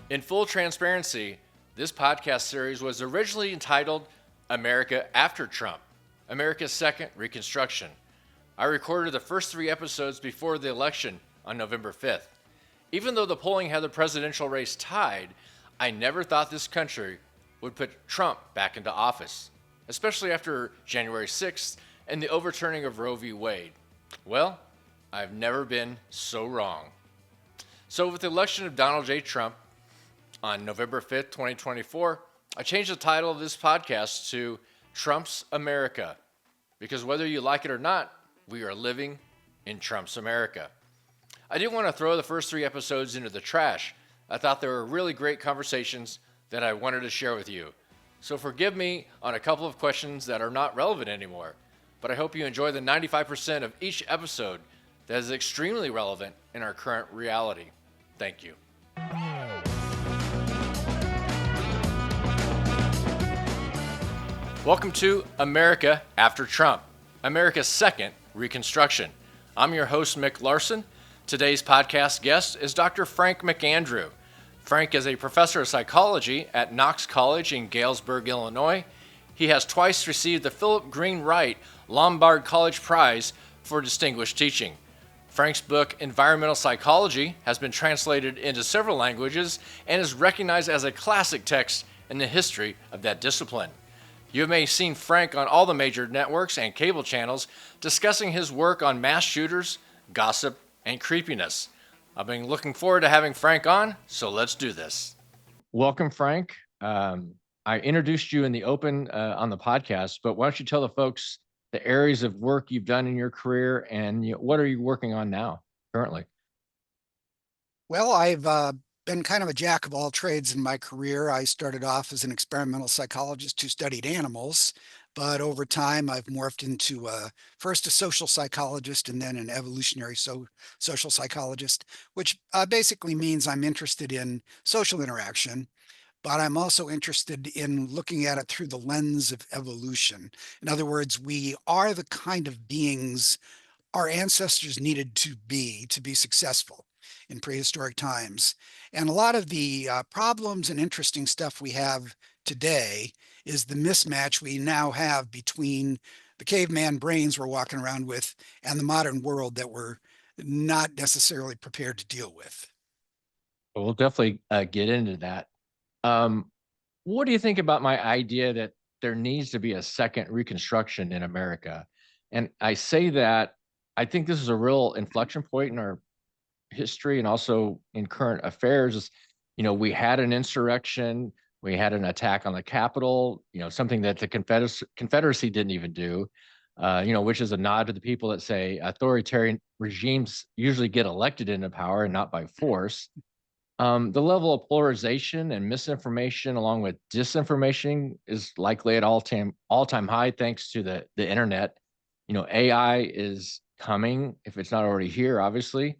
In full transparency, this podcast series was originally entitled America After Trump, America's Second Reconstruction. I recorded the first 3 episodes before the election on November 5th. Even though the polling had the presidential race tied, I never thought this country would put Trump back into office, especially after January 6th and the overturning of Roe v. Wade. Well, I've never been so wrong. So, with the election of Donald J. Trump on November 5th, 2024, I changed the title of this podcast to Trump's America, because whether you like it or not, we are living in Trump's America. I didn't want to throw the first 3 episodes into the trash. I thought they were really great conversations that I wanted to share with you. So forgive me on a couple of questions that are not relevant anymore, but I hope you enjoy the 95% of each episode that is extremely relevant in our current reality. Thank you. Welcome to America After Trump, America's Second Reconstruction. I'm your host, Mick Larson. Today's podcast guest is Dr. Frank McAndrew. Frank is a professor of psychology at Knox College in Galesburg, Illinois. He has twice received the Philip Green Wright-Lombard College Prize for Distinguished Teaching. Frank's book, Environmental Psychology, has been translated into several languages and is recognized as a classic text in the history of that discipline. You may have seen Frank on all the major networks and cable channels discussing his work on mass shooters, gossip, and creepiness. I've been looking forward to having Frank on, so let's do this. Welcome, Frank. I introduced you in the open on the podcast, but why don't you tell the folks the areas of work you've done in your career and what are you working on now currently? Well, I've been kind of a jack of all trades in my career. I started off as an experimental psychologist who studied animals, but over time I've morphed into first a social psychologist and then an evolutionary social psychologist, which basically means I'm interested in social interaction, but I'm also interested in looking at it through the lens of evolution. In other words, we are the kind of beings our ancestors needed to be successful in prehistoric times. And a lot of the problems and interesting stuff we have today is the mismatch we now have between the caveman brains we're walking around with and the modern world that we're not necessarily prepared to deal with. We'll definitely get into that. Um, what do you think about my idea that there needs to be a second Reconstruction in America? And I say that I think this is a real inflection point in our history and also in current affairs. We had an insurrection, we had an attack on the Capitol, something that the Confederacy didn't even do, which is a nod to the people that say authoritarian regimes usually get elected into power and not by force. The level of polarization and misinformation, along with disinformation, is likely at all-time high thanks to the internet. AI is coming, if it's not already here, obviously.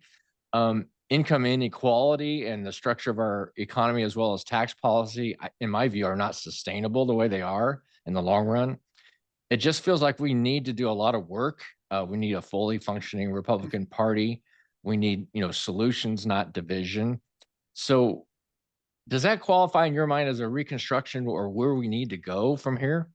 Income inequality and the structure of our economy, as well as tax policy, in my view, are not sustainable the way they are in the long run. It just feels like we need to do a lot of work. We need a fully functioning Republican Party. We need, solutions, not division. So does that qualify in your mind as a reconstruction or where we need to go from here?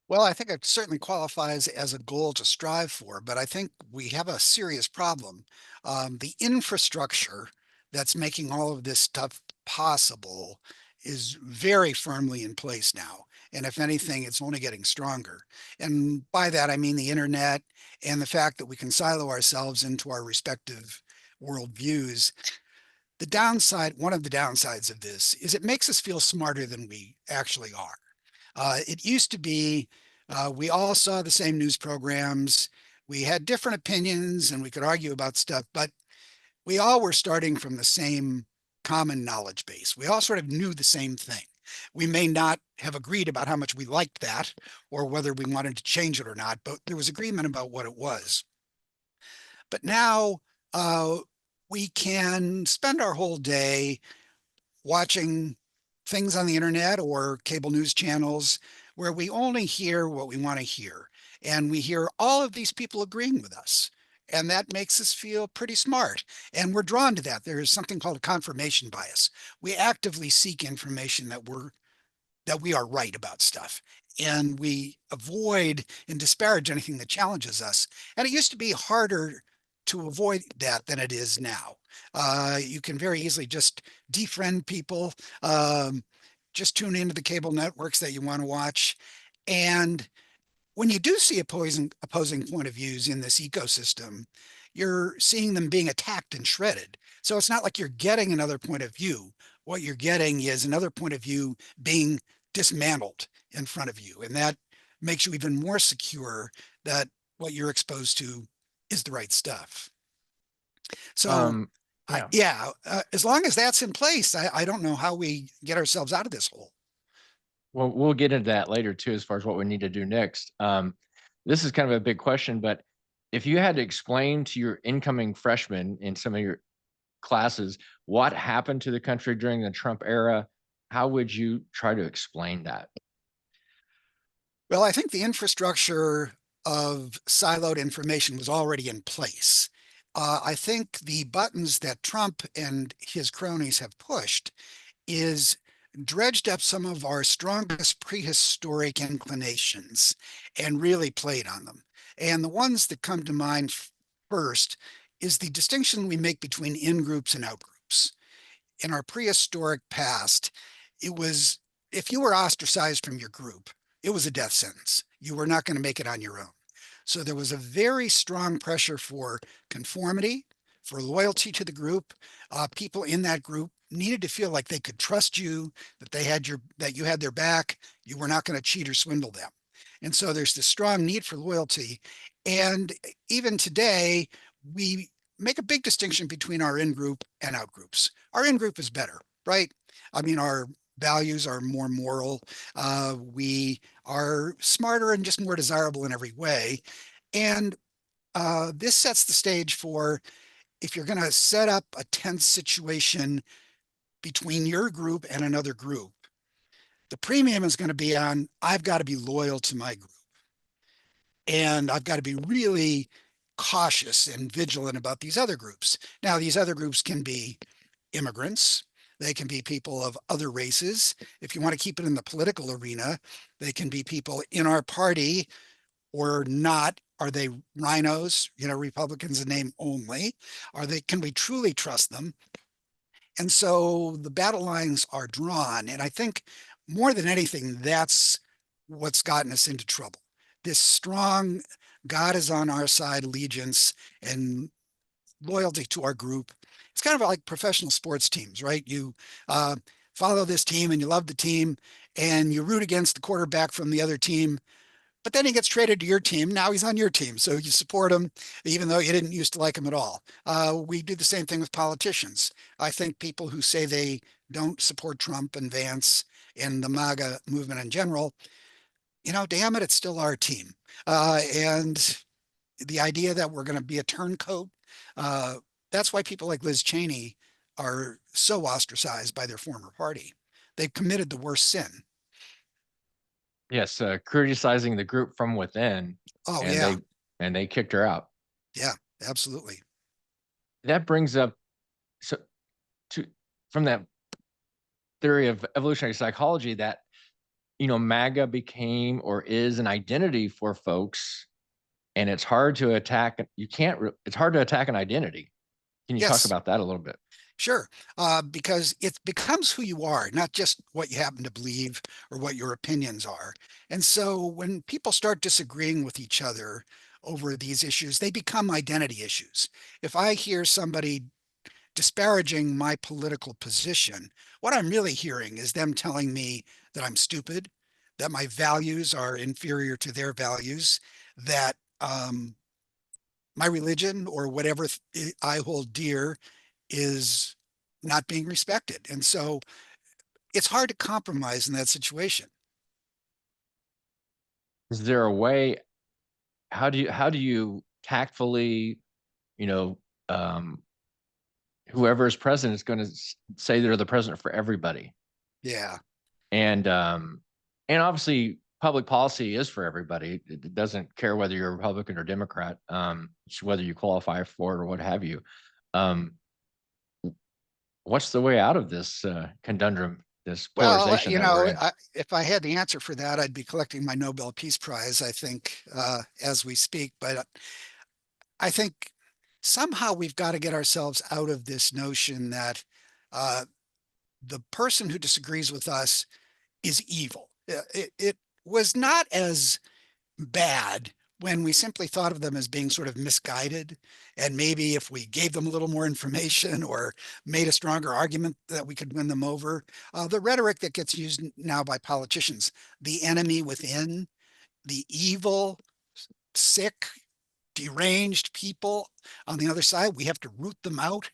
Well, I think it certainly qualifies as a goal to strive for, but I think we have a serious problem. The infrastructure that's making all of this stuff possible is very firmly in place now. And if anything, it's only getting stronger. And by that, I mean the internet and the fact that we can silo ourselves into our respective worldviews. The downside, one of the downsides of this is it makes us feel smarter than we actually are. It used to be we all saw the same news programs. We had different opinions and we could argue about stuff, but we all were starting from the same common knowledge base. We all sort of knew the same thing. We may not have agreed about how much we liked that or whether we wanted to change it or not, but there was agreement about what it was. But now we can spend our whole day watching things on the internet or cable news channels where we only hear what we want to hear. And we hear all of these people agreeing with us. And that makes us feel pretty smart. And we're drawn to that. There is something called a confirmation bias. We actively seek information that we are right about stuff. And we avoid and disparage anything that challenges us. And it used to be harder to avoid that than it is now. You can very easily just defriend people, just tune into the cable networks that you want to watch. And when you do see opposing point of views in this ecosystem, you're seeing them being attacked and shredded. So it's not like you're getting another point of view. What you're getting is another point of view being dismantled in front of you. And that makes you even more secure that what you're exposed to is the right stuff. So, Yeah. yeah, as long as that's in place, I don't know how we get ourselves out of this hole. Well, we'll get into that later too, as far as what we need to do next. This is kind of a big question, but if you had to explain to your incoming freshmen in some of your classes what happened to the country during the Trump era, how would you try to explain that? Well, I think the infrastructure of siloed information was already in place. I think the buttons that Trump and his cronies have pushed is dredged up some of our strongest prehistoric inclinations and really played on them. And the ones that come to mind first is the distinction we make between in-groups and out-groups. In our prehistoric past, it was if you were ostracized from your group, it was a death sentence. You were not going to make it on your own. So there was a very strong pressure for conformity, for loyalty to the group. People in that group needed to feel like they could trust you, that you had their back. You were not going to cheat or swindle them. And so there's this strong need for loyalty. And even today, we make a big distinction between our in-group and out-groups. Our in-group is better, right? I mean, our values are more moral. We are smarter and just more desirable in every way. And this sets the stage for if you're going to set up a tense situation between your group and another group, the premium is going to be on I've got to be loyal to my group. And I've got to be really cautious and vigilant about these other groups. Now, these other groups can be immigrants. They can be people of other races. If you want to keep it in the political arena, they can be people in our party or not. Are they rhinos, Republicans in name only? Can we truly trust them? And so the battle lines are drawn. And I think more than anything, that's what's gotten us into trouble. This strong God is on our side allegiance and loyalty to our group. It's kind of like professional sports teams, right? You follow this team and you love the team and you root against the quarterback from the other team. But then he gets traded to your team. Now he's on your team. So you support him, even though you didn't used to like him at all. We do the same thing with politicians. I think people who say they don't support Trump and Vance and the MAGA movement in general, damn it, it's still our team. And the idea that we're going to be a turncoat, that's why people like Liz Cheney are so ostracized by their former party. They've committed the worst sin. Yes, criticizing the group from within, Oh, and yeah. they kicked her out. Yeah, absolutely. That brings up so to from that theory of evolutionary psychology that MAGA became or is an identity for folks, and it's hard to attack. It's hard to attack an identity. Can you talk Yes, about that a little bit? sure. Because it becomes who you are, not just what you happen to believe or what your opinions are. And so when people start disagreeing with each other over these issues, they become identity issues. If I hear somebody disparaging my political position, what I'm really hearing is them telling me that I'm stupid, that my values are inferior to their values, that my religion or whatever I hold dear is not being respected. And so it's hard to compromise in that situation. Is there a way? How do you tactfully, you know, um, whoever is president is going to say they're the president for everybody, Yeah. and obviously public policy is for everybody. It doesn't care whether you're Republican or Democrat, it's whether you qualify for it or what have you. Um, what's the way out of this conundrum, this Well, polarization that we're in? if I had the answer for that, I'd be collecting my Nobel Peace Prize, I think, as we speak. But I think somehow we've got to get ourselves out of this notion that uh, the person who disagrees with us is evil. It was not as bad when we simply thought of them as being sort of misguided. And maybe if we gave them a little more information or made a stronger argument that we could win them over. The rhetoric that gets used now by politicians, the enemy within, the evil, sick, deranged people on the other side, we have to root them out.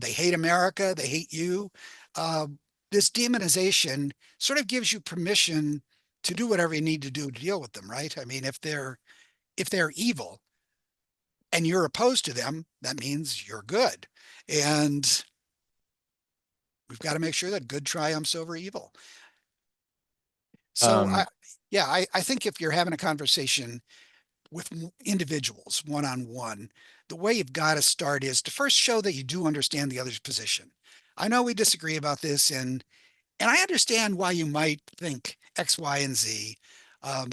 They hate America, they hate you. Uh, this demonization sort of gives you permission to do whatever you need to do to deal with them, right? I mean, if they're evil and you're opposed to them, that means you're good. And we've got to make sure that good triumphs over evil. So Um, I think if you're having a conversation with individuals one-on-one, the way you've got to start is to first show that you do understand the other's position. I know we disagree about this, and I understand why you might think X, Y, and Z. Um,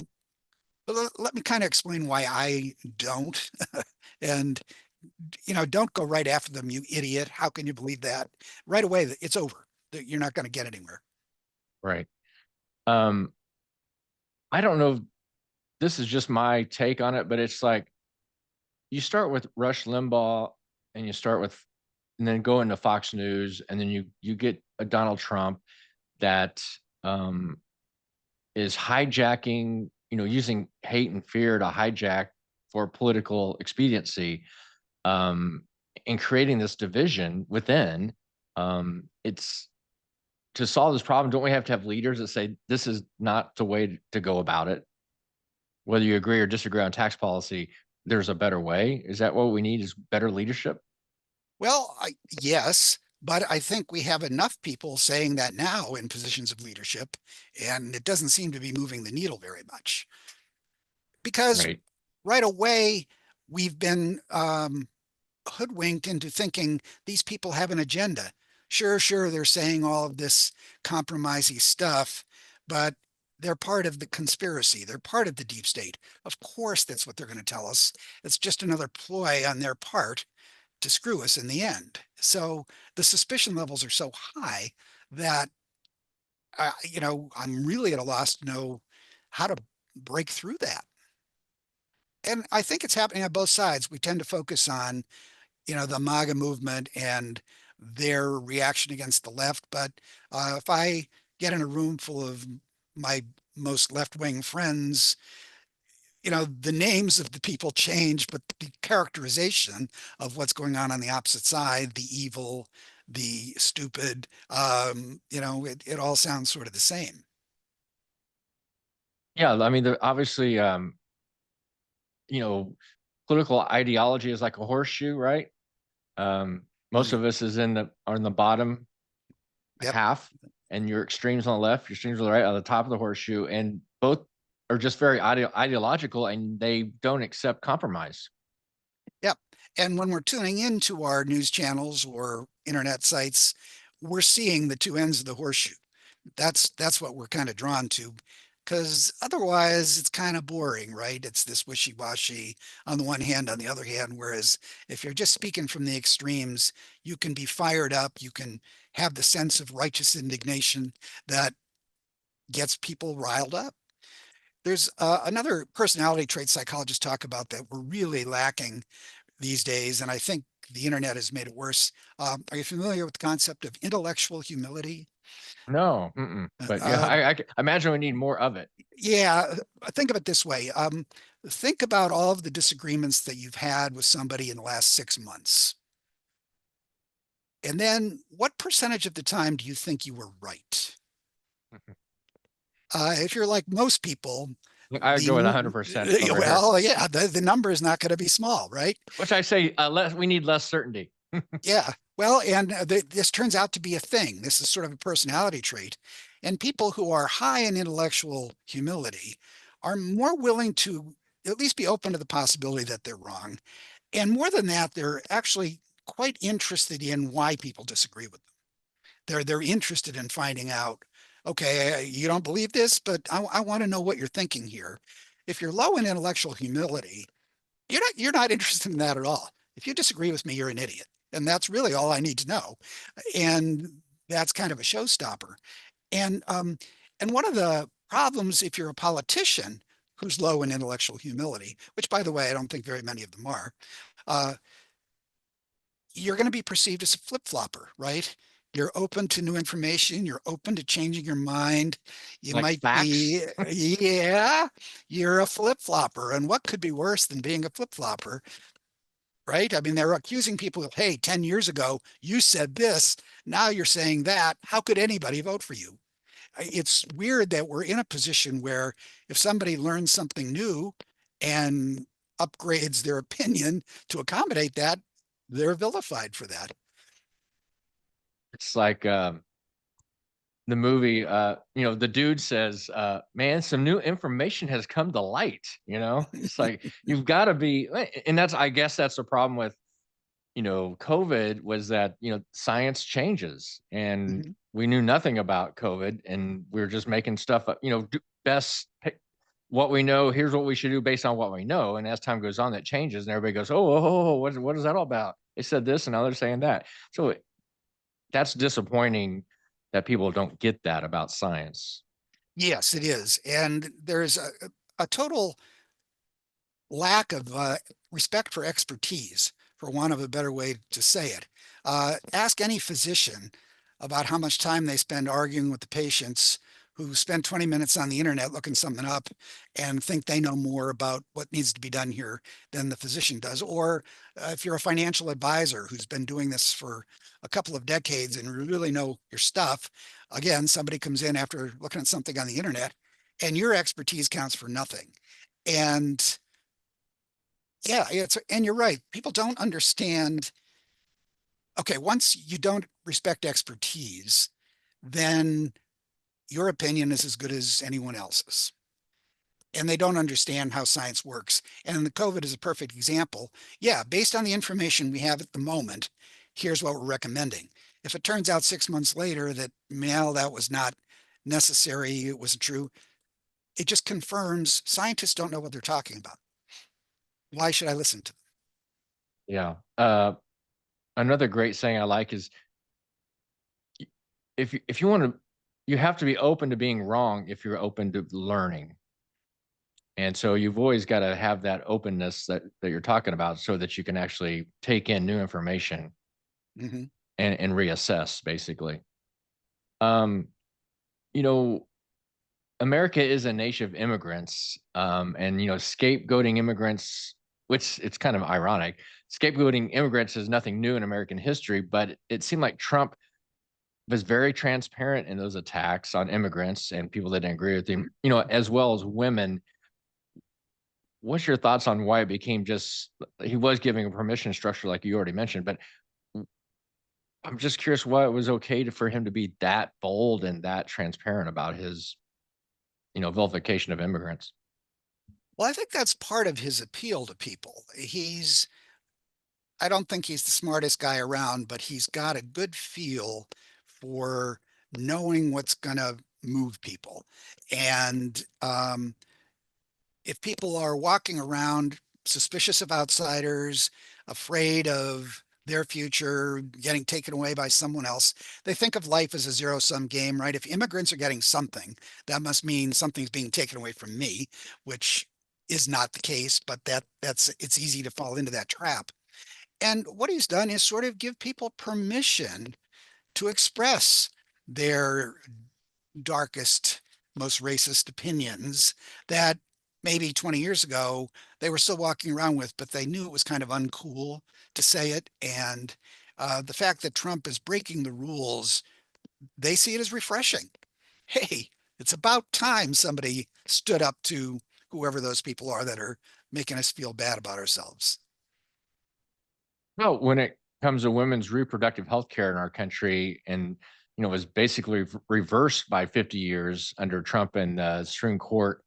but let me kind of explain why I don't. And don't go right after them, you idiot. How can you believe that? Right away, it's over. You're not going to get anywhere. right. Um, I don't know. This is just my take on it, but it's like you start with Rush Limbaugh and you start with, and then go into Fox News, and then you get a Donald Trump that um, is hijacking, using hate and fear to hijack for political expediency, um, and creating this division within. It's to solve this problem. Don't we have to have leaders that say this is not the way to go about it? Whether you agree or disagree on tax policy, there's a better way. Is that what we need? Is better leadership? Well, yes, but I think we have enough people saying that now in positions of leadership, and it doesn't seem to be moving the needle very much because Right. right away we've been hoodwinked into thinking these people have an agenda. Sure, they're saying all of this compromisey stuff, but they're part of the conspiracy. They're part of the deep state. Of course, that's what they're going to tell us. It's just another ploy on their part to screw us in the end. So the suspicion levels are so high that, I'm really at a loss to know how to break through that. And I think it's happening on both sides. We tend to focus on the MAGA movement and their reaction against the left. But if I get in a room full of my most left-wing friends, the names of the people change, but the characterization of what's going on the opposite side, the evil, the stupid, it all sounds sort of the same. Yeah. I mean, obviously, you know, political ideology is like a horseshoe, right? Most Mm, of us are in the bottom yep. half, and your extremes on the left, your extremes on the right, on the top of the horseshoe, and both are just very ideological, and they don't accept compromise. Yep. And when we're tuning into our news channels or internet sites, we're seeing the two ends of the horseshoe. That's what we're kind of drawn to, because otherwise it's kind of boring, right? It's this wishy-washy on the one hand, on the other hand, whereas if you're just speaking from the extremes, you can be fired up, you can have the sense of righteous indignation that gets people riled up. There's another personality trait psychologists talk about that we're really lacking these days, and I think the internet has made it worse. Are you familiar with the concept of intellectual humility? No, mm-mm. But yeah, Uh, I imagine we need more of it. yeah, think of it this way. Think about all of the disagreements that you've had with somebody in the last 6 months. And then what percentage of the time do you think you were right? If you're like most people, I go with 100% over here, well, yeah, the number is not going to be small, right? which I say we need less certainty. Yeah. Well, and this turns out to be a thing. This is sort of a personality trait. And people who are high in intellectual humility are more willing to at least be open to the possibility that they're wrong. And more than that, they're actually quite interested in why people disagree with them. They're interested in finding out, okay, you don't believe this, but I want to know what you're thinking here. If you're low in intellectual humility, you're not interested in that at all. If you disagree with me, you're an idiot. And that's really all I need to know. And that's kind of a showstopper. And one of the problems if you're a politician who's low in intellectual humility, which by the way, I don't think very many of them are, uh, you're going to be perceived as a flip-flopper, right? You're open to new information. You're open to changing your mind. You Like might facts? be, yeah, you're a flip-flopper. And what could be worse than being a flip-flopper, right? I mean, they're accusing people of, hey, 10 years ago, you said this. Now you're saying that. How could anybody vote for you? It's weird that we're in a position where if somebody learns something new and upgrades their opinion to accommodate that, they're vilified for that. It's like the movie, the dude says, man, some new information has come to light, It's like you've got to be, and I guess that's the problem with, COVID was that, science changes and Mhm. we knew nothing about COVID and we are just making stuff up, best pick what we know. Here's what we should do based on what we know. And as time goes on, that changes and everybody goes, oh, what is that all about? They said this and now they're saying that. So that's disappointing that people don't get that about science. Yes, it is. And there's a total lack of respect for expertise, for want of a better way to say it. Ask any physician about how much time they spend arguing with the patients who spend 20 minutes on the internet looking something up and think they know more about what needs to be done here than the physician does. Or if you're a financial advisor who's been doing this for a couple of decades and really know your stuff, again, somebody comes in after looking at something on the internet and your expertise counts for nothing. And yeah, and you're right. People don't understand. Okay, once you don't respect expertise, then your opinion is as good as anyone else's. And they don't understand how science works. And the COVID is a perfect example. Yeah, based on the information we have at the moment, here's what we're recommending. If it turns out 6 months later that, well, that was not necessary, it wasn't true, it just confirms scientists don't know what they're talking about. Why should I listen to them? Yeah. Another great saying I like is if you want to, you have to be open to being wrong if you're open to learning. And so you've always got to have that openness that you're talking about so that you can actually take in new information Mhm. and reassess basically. Um, you know, America is a nation of immigrants, and scapegoating immigrants, which it's kind of ironic. Scapegoating immigrants is nothing new in American history, but it seemed like Trump was very transparent in those attacks on immigrants and people that didn't agree with him, as well as women. What's your thoughts on why it became just he was giving a permission structure like you already mentioned, but I'm just curious why it was okay for him to be that bold and that transparent about his, vilification of immigrants. Well, I think that's part of his appeal to people. I don't think he's the smartest guy around, but he's got a good feel for knowing what's going to move people. And if people are walking around suspicious of outsiders, afraid of their future getting taken away by someone else, they think of life as a zero-sum game, right? If immigrants are getting something, that must mean something's being taken away from me, which is not the case, but it's easy to fall into that trap. And what he's done is sort of give people permission to express their darkest, most racist opinions that maybe 20 years ago they were still walking around with, but they knew it was kind of uncool to say it. And the fact that Trump is breaking the rules, they see it as refreshing. Hey, it's about time somebody stood up to whoever those people are that are making us feel bad about ourselves. Well, when it comes to women's reproductive health care in our country and was basically reversed by 50 years under Trump and the Supreme Court.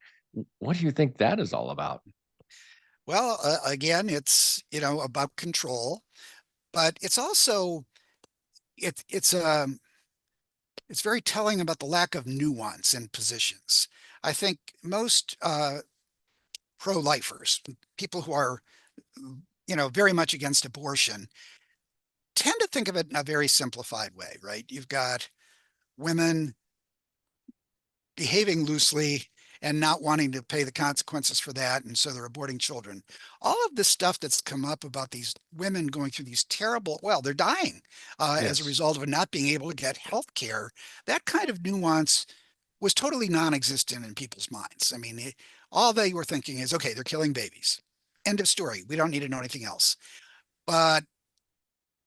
What do you think that is all about? Well, again, it's, about control, but it's also it, it's very telling about the lack of nuance in positions. I think most pro-lifers, people who are, very much against abortion, tend to think of it in a very simplified way, right? You've got women behaving loosely and not wanting to pay the consequences for that, and so they're aborting children. All of this stuff that's come up about these women going through these terrible, well, they're dying as a Yes. result of not being able to get health care. That kind of nuance was totally non-existent in people's minds. I mean, all they were thinking is, okay, they're killing babies. End of story. We don't need to know anything else. But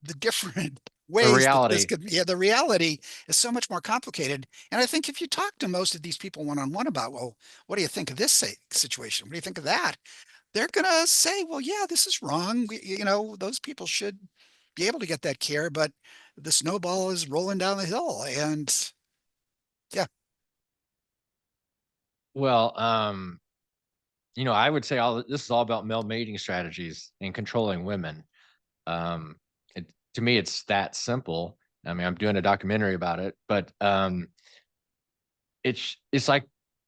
the different The ways that this reality. could, yeah, the reality is so much more complicated. And I think if you talk to most of these people one-on-one about, well, what do you think of this situation? What do you think of that? They're going to say, well, yeah, this is wrong. Those people should be able to get that care, but the snowball is rolling down the hill. And yeah, Well, I would say all this is all about male mating strategies and controlling women. Um, to me, it's that simple. I mean, I'm doing a documentary about it, but it's like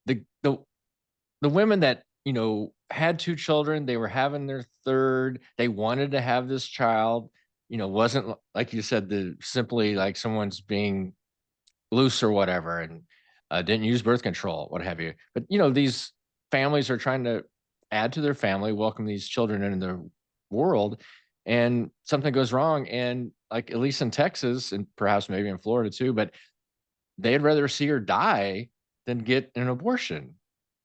the the the women that had two children, they were having their third, they wanted to have this child. Wasn't like you said, the simply like someone's being loose or whatever, and didn't use birth control, what have you. But these families are trying to add to their family, welcome these children into their world, and something goes wrong. And like at least in Texas, and perhaps maybe in Florida too, but they'd rather see her die than get an abortion.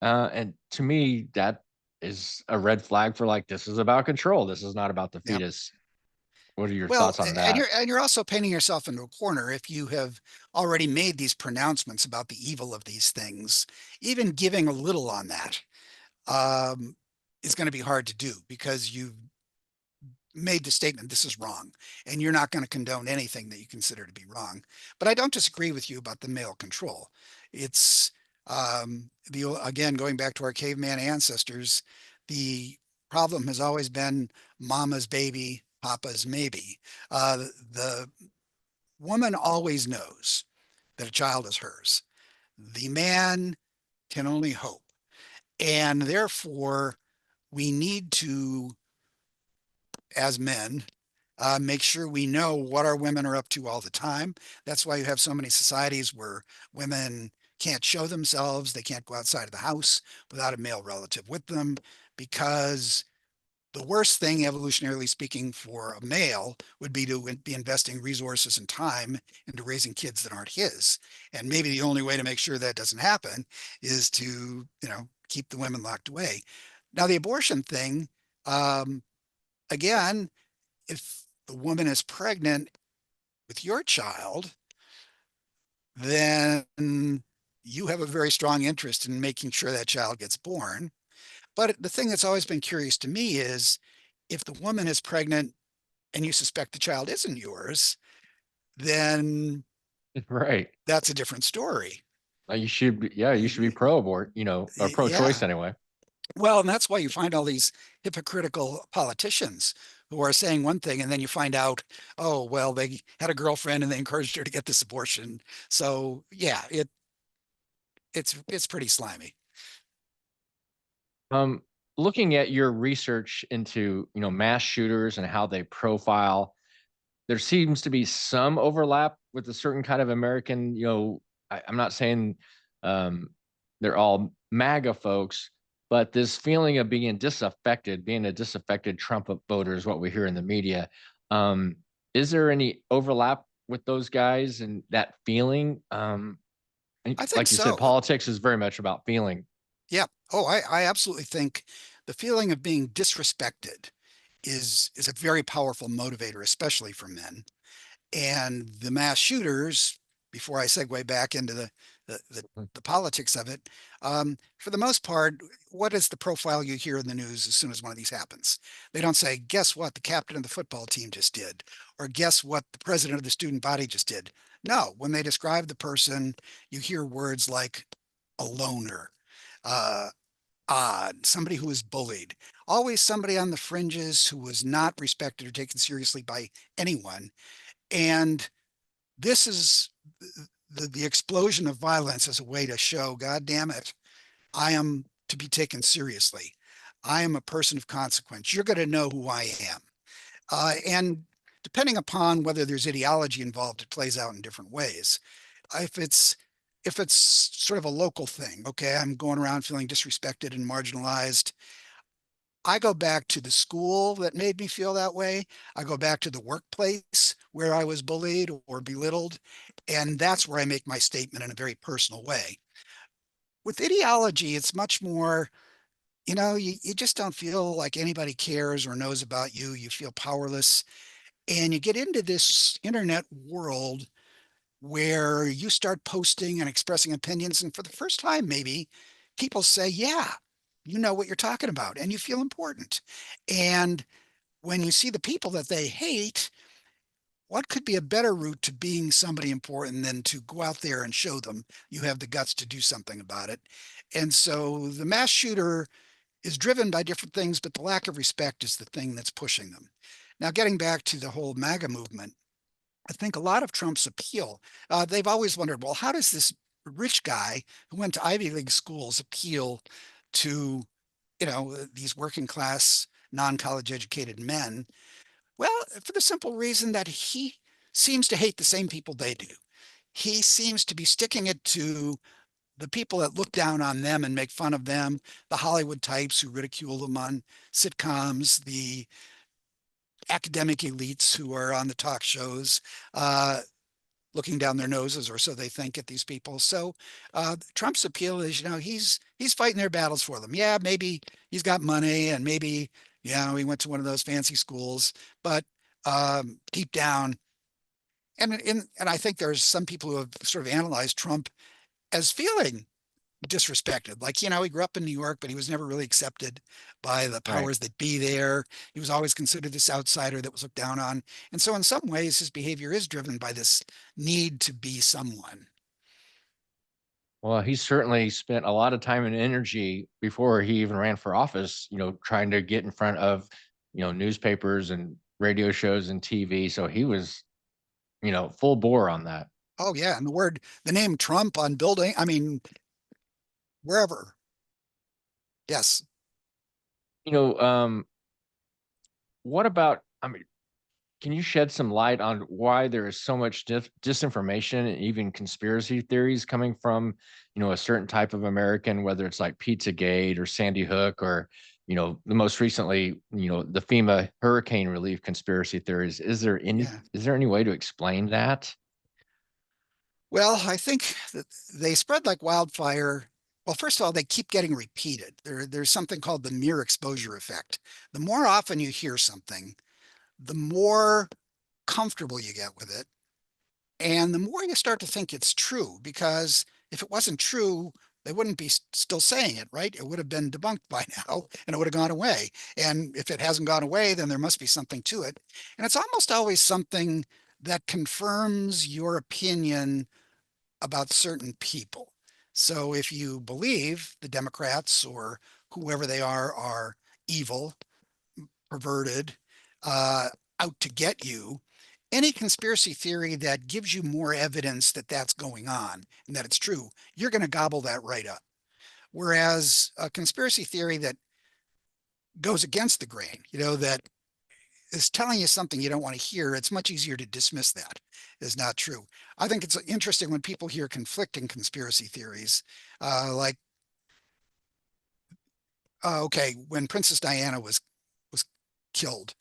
And to me, that is a red flag for like this is about control. This is not about the yeah. fetus. What are your Well, thoughts on and that? you're also painting yourself into a corner if you have already made these pronouncements about the evil of these things. Even giving a little on that um, is going to be hard to do because you've made the statement this is wrong, and you're not going to condone anything that you consider to be wrong. But I don't disagree with you about the male control. It's the again, going back to our caveman ancestors, the problem has always been mama's baby, papa's maybe. The woman always knows that a child is hers. The man can only hope, and therefore we need to, as men, make sure we know what our women are up to all the time. That's why you have so many societies where women can't show themselves. They can't go outside of the house without a male relative with them, because the worst thing, evolutionarily speaking, for a male would be to be investing resources and time into raising kids that aren't his. And maybe the only way to make sure that doesn't happen is to, keep the women locked away. Now, the abortion thing, um, again, if the woman is pregnant with your child, then you have a very strong interest in making sure that child gets born. But the thing that's always been curious to me is if the woman is pregnant and you suspect the child isn't yours, then Right. that's a different story. You should be, yeah, you should be pro abort, or pro choice Yeah. anyway. Well, and that's why you find all these hypocritical politicians who are saying one thing, and then you find out, oh, well, they had a girlfriend and they encouraged her to get this abortion. So yeah, it's pretty slimy. Um, Looking at your research into, mass shooters and how they profile, there seems to be some overlap with a certain kind of American, I'm not saying um, they're all MAGA folks, but this feeling of being disaffected, being a disaffected Trump voter is what we hear in the media. Um, is there any overlap with those guys and that feeling? And I think like you said, so. politics is very much about feeling. Yeah. Oh, I absolutely think the feeling of being disrespected is a very powerful motivator, especially for men. And the mass shooters, before I segue back into the the politics of it. For the most part, what is the profile you hear in the news as soon as one of these happens? They don't say, guess what the captain of the football team just did, or guess what the president of the student body just did. No, when they describe the person, you hear words like a loner, uh, odd, somebody who was bullied, always somebody on the fringes who was not respected or taken seriously by anyone. And this is the explosion of violence as a way to show, God damn it, I am to be taken seriously. I am a person of consequence. You're going to know who I am. And depending upon whether there's ideology involved, it plays out in different ways. If it's if it's sort of a local thing, okay, I'm going around feeling disrespected and marginalized. I go back to the school that made me feel that way. I go back to the workplace where I was bullied or belittled. And that's where I make my statement in a very personal way. With ideology, it's much more, you just don't feel like anybody cares or knows about you. You feel powerless. And you get into this internet world where you start posting and expressing opinions. And for the first time, maybe people say, yeah, you know what you're talking about and you feel important. And when you see the people that they hate, what could be a better route to being somebody important than to go out there and show them you have the guts to do something about it? And so the mass shooter is driven by different things, but the lack of respect is the thing that's pushing them. Now, getting back to the whole MAGA movement, I think a lot of Trump's appeal, they've always wondered, well, how does this rich guy who went to Ivy League schools appeal to, these working class, non-college educated men? Well, for the simple reason that he seems to hate the same people they do. He seems to be sticking it to the people that look down on them and make fun of them, the Hollywood types who ridicule them on sitcoms, the academic elites who are on the talk shows, looking down their noses, or so they think, at these people. So Trump's appeal is, he's fighting their battles for them. Yeah, maybe he's got money and maybe, he went to one of those fancy schools, but deep down, and I think there's some people who have sort of analyzed Trump as feeling disrespected. Like, he grew up in New York, but he was never really accepted by the Right. powers that be there. He was always considered this outsider that was looked down on. And so in some ways, his behavior is driven by this need to be someone. Well, he certainly spent a lot of time and energy before he even ran for office, trying to get in front of, newspapers and radio shows and TV. So he was, full bore on that. Oh yeah. And the name Trump on building, I mean, wherever. Yes. You know, what about, I mean, can you shed some light on why there is so much disinformation and even conspiracy theories coming from, a certain type of American, whether it's like Pizzagate or Sandy Hook or, the most recently, the FEMA hurricane relief conspiracy theories. Yeah. Is there any way to explain that? Well, I think that they spread like wildfire. Well, first of all, they keep getting repeated. There's something called the mere exposure effect. The more often you hear something, the more comfortable you get with it. And the more you start to think it's true, because if it wasn't true, they wouldn't be still saying it, right? It would have been debunked by now and it would have gone away. And if it hasn't gone away, then there must be something to it. And it's almost always something that confirms your opinion about certain people. So if you believe the Democrats or whoever they are evil, perverted, uh, out to get you, any conspiracy theory that gives you more evidence that that's going on and that it's true, you're going to gobble that right up. Whereas a conspiracy theory that goes against the grain, that is telling you something you don't want to hear, it's much easier to dismiss that as not true. I think it's interesting when people hear conflicting conspiracy theories, like, okay, when Princess Diana was killed,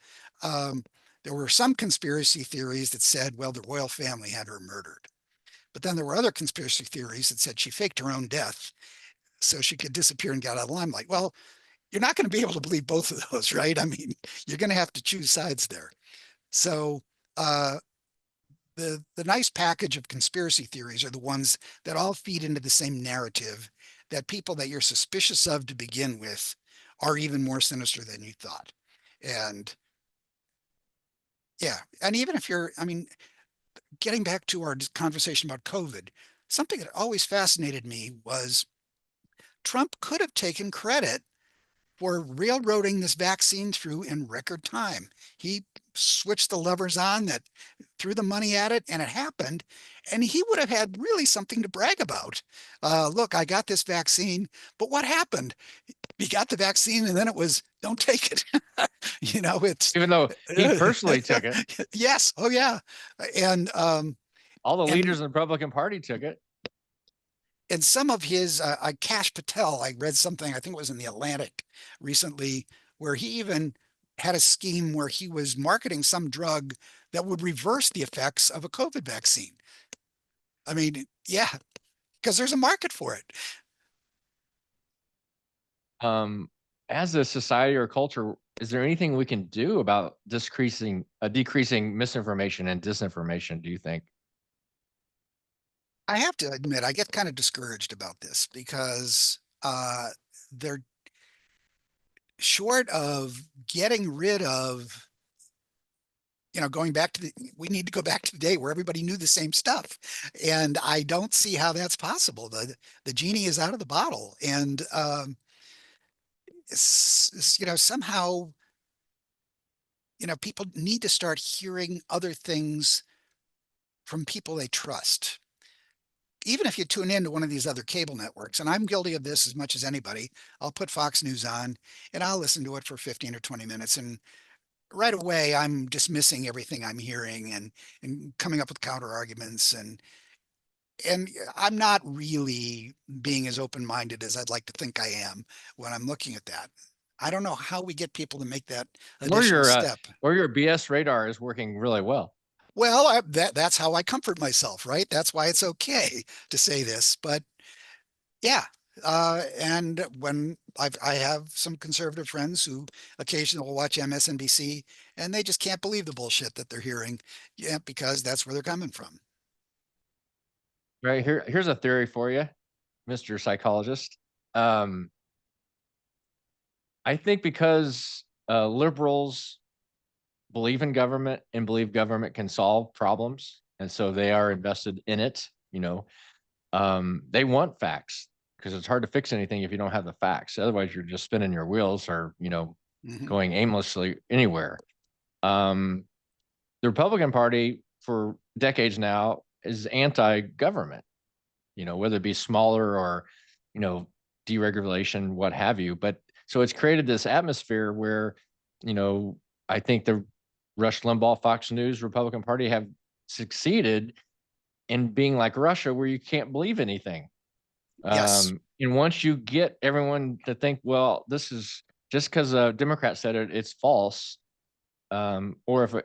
um, there were some conspiracy theories that said, well, the royal family had her murdered. But then there were other conspiracy theories that said she faked her own death so she could disappear and get out of the limelight. Well, you're not going to be able to believe both of those, right? I mean, you're going to have to choose sides there. So uh, the nice package of conspiracy theories are the ones that all feed into the same narrative, that people that you're suspicious of to begin with are even more sinister than you thought. And yeah, and even if you're, I mean, getting back to our conversation about COVID, something that always fascinated me was Trump could have taken credit for railroading this vaccine through in record time. He switched the levers on that threw the money at it, and it happened. And he would have had really something to brag about. Look, I got this vaccine, but what happened? He got the vaccine, and then it was, don't take it. It's Even though he personally took it, yes, oh yeah, and all the and leaders in the Republican Party took it. and some of his Cash Patel, I read something, I think it was in the Atlantic recently, where he even had a scheme where he was marketing some drug that would reverse the effects of a COVID vaccine. I mean, yeah, because there's a market for it. As a society or culture, is there anything we can do about decreasing misinformation and disinformation, do you think? I have to admit, I get kind of discouraged about this because they're short of getting rid of, going back to we need to go back to the day where everybody knew the same stuff. And I don't see how that's possible. The genie is out of the bottle. And, somehow, people need to start hearing other things from people they trust. Even if you tune into one of these other cable networks, and I'm guilty of this as much as anybody, I'll put Fox News on and I'll listen to it for 15 or 20 minutes. And right away, I'm dismissing everything I'm hearing and coming up with counter arguments. And I'm not really being as open-minded as I'd like to think I am when I'm looking at that. I don't know how we get people to make that Or additional step. your BS radar is working really well. Well, that's how I comfort myself, right? That's why it's okay to say this. But yeah, and when I have some conservative friends who occasionally will watch MSNBC, and they just can't believe the bullshit that they're hearing, yeah, because that's where they're coming from. Right here's a theory for you, Mr. Psychologist. Um, I think because liberals believe in government and believe government can solve problems, and so they are invested in it. They want facts because it's hard to fix anything if you don't have the facts. Otherwise, you're just spinning your wheels or Mhm. going aimlessly anywhere. Um, the Republican Party for decades now is anti-government. Whether it be smaller or deregulation, what have you. But so it's created this atmosphere where you know I think the Rush Limbaugh, Fox News, Republican Party have succeeded in being like Russia, where you can't believe anything. Yes. And once you get everyone to think, well, this is just because a Democrat said it, it's false. Or if a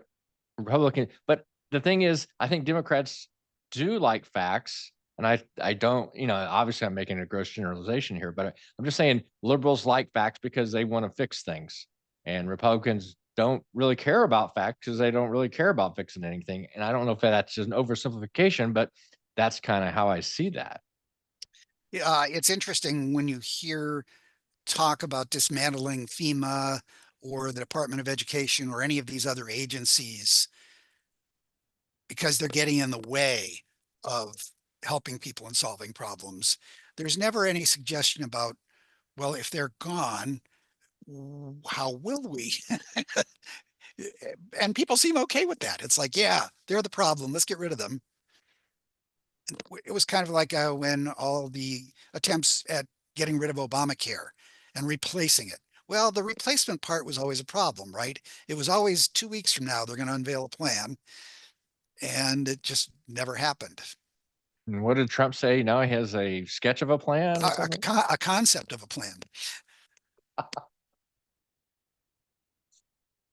Republican, but the thing is, I think Democrats do like facts. And I don't, obviously I'm making a gross generalization here, but I'm just saying liberals like facts because they want to fix things. And Republicans don't really care about facts because they don't really care about fixing anything. And I don't know if that's just an oversimplification, but that's kind of how I see that. It's interesting when you hear talk about dismantling FEMA or the Department of Education or any of these other agencies because they're getting in the way of helping people and solving problems. There's never any suggestion about, well, if they're gone, how will we? And people seem okay with that. It's like, yeah, they're the problem. Let's get rid of them. It was kind of like when all the attempts at getting rid of Obamacare and replacing it. Well, the replacement part was always a problem, right? It was always 2 weeks from now, they're going to unveil a plan. And it just never happened. And what did Trump say? Now he has a sketch of a plan or something. A concept of a plan.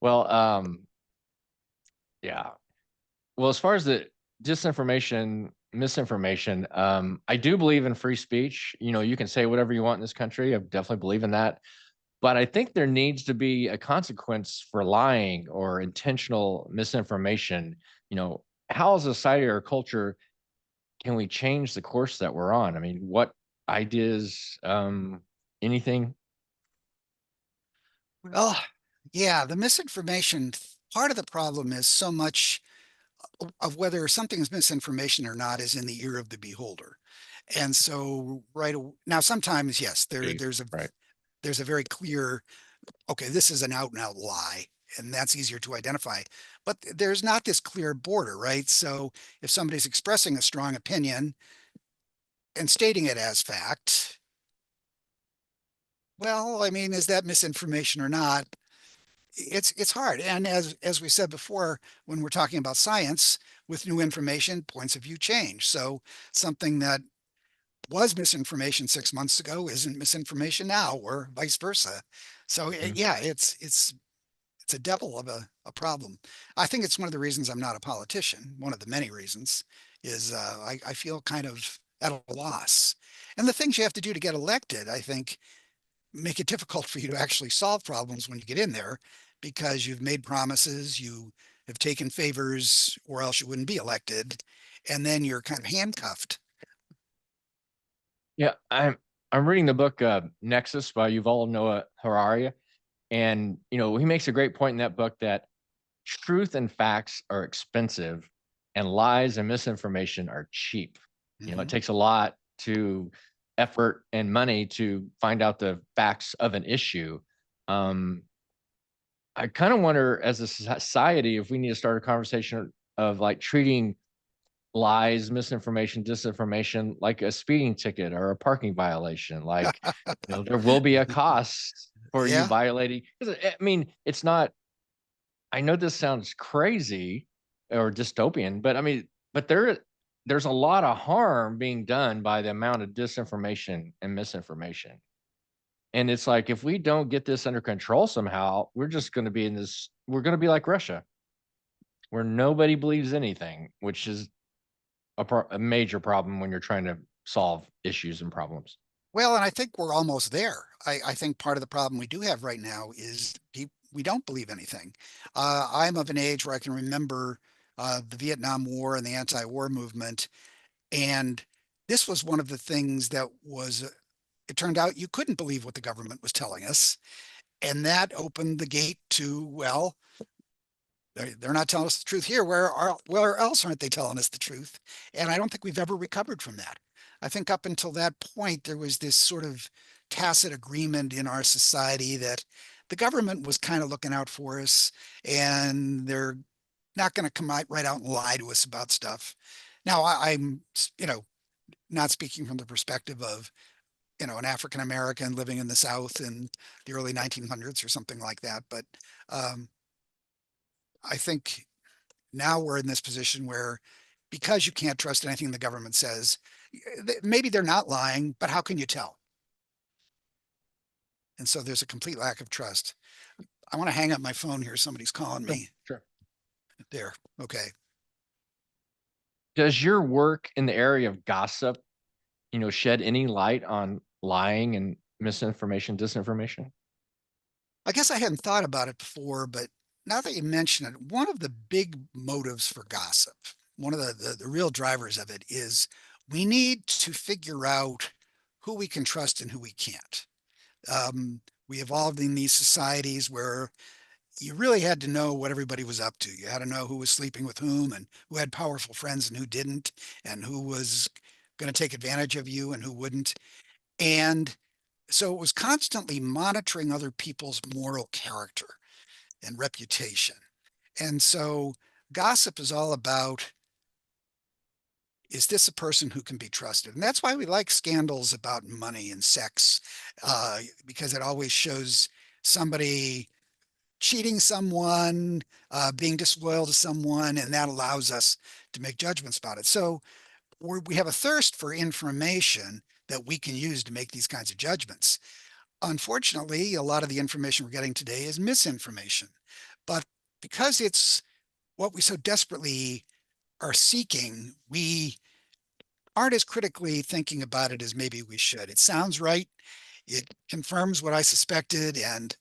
Well, yeah. Well, as far as the disinformation, misinformation, I do believe in free speech. You can say whatever you want in this country. I definitely believe in that. But I think there needs to be a consequence for lying or intentional misinformation, how as a society or culture can we change the course that we're on? I mean, what ideas, anything? Well, yeah, the misinformation, part of the problem is so much of whether something is misinformation or not is in the ear of the beholder. And so now sometimes, yes, Right. there's a very clear, okay, this is an out and out lie, and that's easier to identify. But there's not this clear border, right? So if somebody's expressing a strong opinion and stating it as fact, well, I mean, is that misinformation or not? It's hard. And as we said before, when we're talking about science, with new information, points of view change. So something that was misinformation 6 months ago isn't misinformation now, or vice versa. So Mhm. yeah, it's a devil of a problem. I think it's one of the reasons I'm not a politician. One of the many reasons is I feel kind of at a loss. And the things you have to do to get elected, I think, make it difficult for you to actually solve problems when you get in there because you've made promises, you have taken favors, or else you wouldn't be elected. And then you're kind of handcuffed. Yeah, I'm reading the book Nexus by Yuval Noah Harari, and he makes a great point in that book that truth and facts are expensive, and lies and misinformation are cheap. It Mhm. takes a lot to effort and money to find out the facts of an issue. Um, I kind of wonder, as a society, if we need to start a conversation of like treating lies, misinformation, disinformation like a speeding ticket or a parking violation. Like, there will be a cost for you Yeah. violating. 'Cause I mean, it's not. I know this sounds crazy or dystopian, but I mean, but there's a lot of harm being done by the amount of disinformation and misinformation. And it's like if we don't get this under control somehow, we're just going to be in this. We're going to be like Russia, where nobody believes anything, which is a major problem when you're trying to solve issues and problems. Well, and I think we're almost there. I think part of the problem we do have right now is we don't believe anything. I'm of an age where I can remember the Vietnam War and the anti-war movement. And this was one of the things that was, it turned out you couldn't believe what the government was telling us. And that opened the gate to, well, they're not telling us the truth here. Where else aren't they telling us the truth? And I don't think we've ever recovered from that. I think up until that point, there was this sort of tacit agreement in our society that the government was kind of looking out for us, and they're not going to come out right out and lie to us about stuff. Now, I'm, not speaking from the perspective of, an African American living in the South in the early 1900s or something like that, but um, I think now we're in this position where, because you can't trust anything the government says, maybe they're not lying, but how can you tell? And so there's a complete lack of trust. I want to hang up my phone here. Somebody's calling Sure, me sure. there. Okay. Does your work in the area of gossip, shed any light on lying and misinformation, disinformation? I guess I hadn't thought about it before, but now that you mention it, one of the big motives for gossip, one of the real drivers of it is we need to figure out who we can trust and who we can't. We evolved in these societies where you really had to know what everybody was up to. You had to know who was sleeping with whom and who had powerful friends and who didn't, and who was going to take advantage of you and who wouldn't. And so it was constantly monitoring other people's moral character and reputation. And so gossip is all about, is this a person who can be trusted? And that's why we like scandals about money and sex, because it always shows somebody cheating someone, being disloyal to someone, and that allows us to make judgments about it. So we have a thirst for information that we can use to make these kinds of judgments. Unfortunately, a lot of the information we're getting today is misinformation. But because it's what we so desperately are seeking, we aren't as critically thinking about it as maybe we should. It sounds right. It confirms what I suspected, and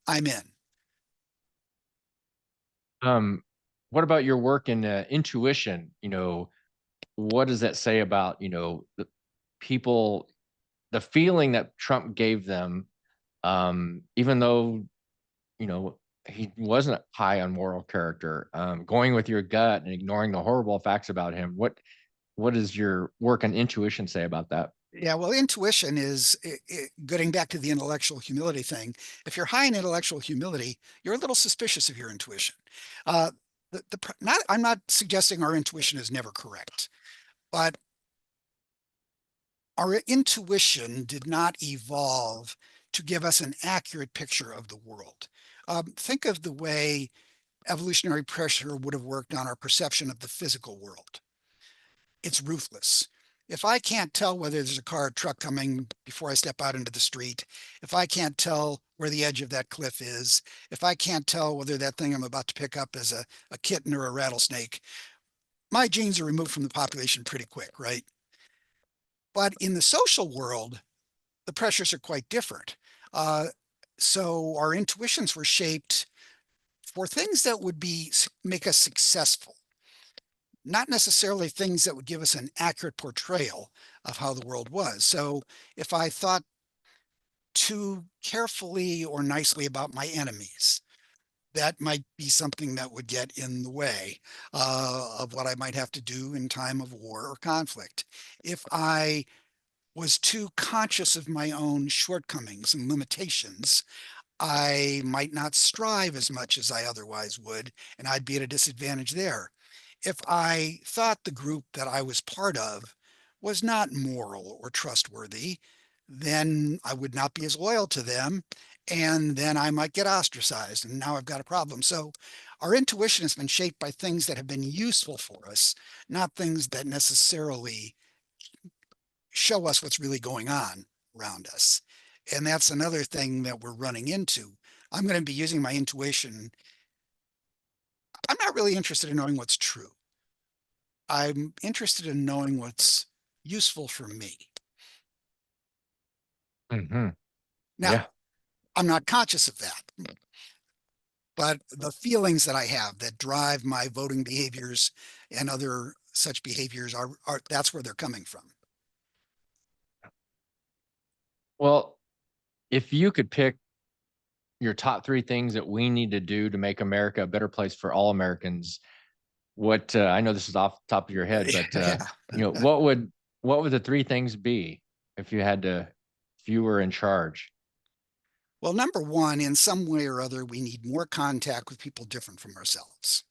I'm in. Um, what about your work in intuition? What does that say about, the people, the feeling that Trump gave them, even though, you know, he wasn't high on moral character, going with your gut and ignoring the horrible facts about him. What does your work on intuition say about that? Yeah, well, intuition is getting back to the intellectual humility thing. If you're high in intellectual humility, you're a little suspicious of your intuition. Uh, I'm not suggesting our intuition is never correct, but our intuition did not evolve to give us an accurate picture of the world. Think of the way evolutionary pressure would have worked on our perception of the physical world. It's ruthless. If I can't tell whether there's a car or truck coming before I step out into the street, if I can't tell where the edge of that cliff is, if I can't tell whether that thing I'm about to pick up is a kitten or a rattlesnake, my genes are removed from the population pretty quick, right? But in the social world, the pressures are quite different. Uh, so our intuitions were shaped for things that would make us successful, not necessarily things that would give us an accurate portrayal of how the world was. So if I thought too carefully or nicely about my enemies, that might be something that would get in the way of what I might have to do in time of war or conflict. If I was too conscious of my own shortcomings and limitations, I might not strive as much as I otherwise would, and I'd be at a disadvantage there. If I thought the group that I was part of was not moral or trustworthy, then I would not be as loyal to them, and then I might get ostracized, and now I've got a problem. So our intuition has been shaped by things that have been useful for us, not things that necessarily show us what's really going on around us. And that's another thing that we're running into. I'm going to be using my intuition. I'm not really interested in knowing what's true. I'm interested in knowing what's useful for me. Hmm. Now, Yeah. I'm not conscious of that, but the feelings that I have that drive my voting behaviors and other such behaviors are that's where they're coming from. Well, if you could pick your top three things that we need to do to make America a better place for all Americans, I know this is off the top of your head, but Yeah. what would the three things be if you were in charge? Well, number one, in some way or other, we need more contact with people different from ourselves.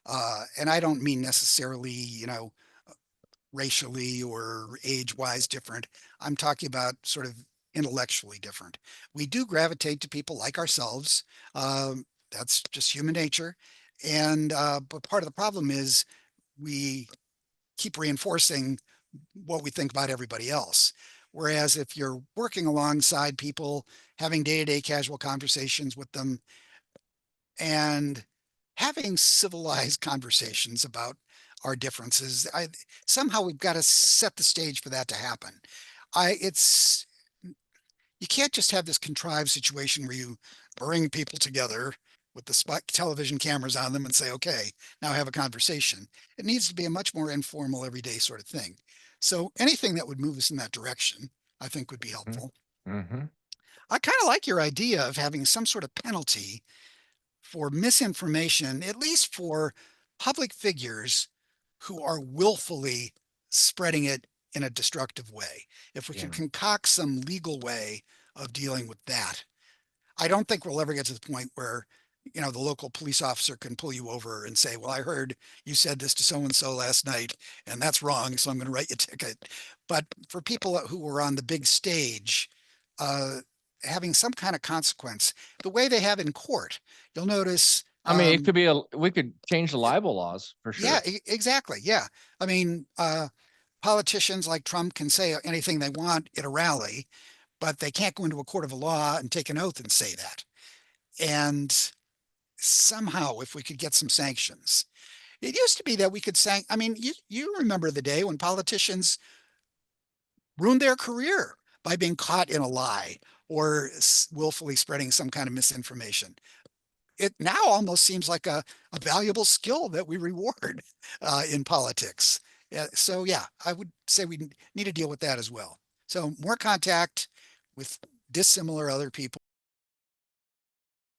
And I don't mean necessarily, racially or age-wise different. I'm talking about sort of intellectually different. We do gravitate to people like ourselves. That's just human nature. And but part of the problem is we keep reinforcing what we think about everybody else. Whereas if you're working alongside people, having day-to-day casual conversations with them, and having civilized conversations about our differences, somehow we've got to set the stage for that to happen. It's you can't just have this contrived situation where you bring people together with the television cameras on them and say, okay, now have a conversation. It needs to be a much more informal, everyday sort of thing. So anything that would move us in that direction, I think would be helpful. Mm-hmm. I kind of like your idea of having some sort of penalty for misinformation, at least for public figures who are willfully spreading it in a destructive way. If we can Yeah. concoct some legal way of dealing with that, I don't think we'll ever get to the point where, the local police officer can pull you over and say, well, I heard you said this to so and so last night, and that's wrong, so I'm going to write you a ticket. But for people who were on the big stage, uh, having some kind of consequence, the way they have in court, you'll notice. I mean, we could change the libel laws for Yeah, sure. exactly. Yeah. I mean, politicians like Trump can say anything they want at a rally, but they can't go into a court of law and take an oath and say that. And somehow, if we could get some sanctions, it used to be that we could I mean, you remember the day when politicians ruined their career by being caught in a lie or willfully spreading some kind of misinformation. it now almost seems like a valuable skill that we reward in politics. So yeah, I would say we need to deal with that as well. So more contact with dissimilar other people.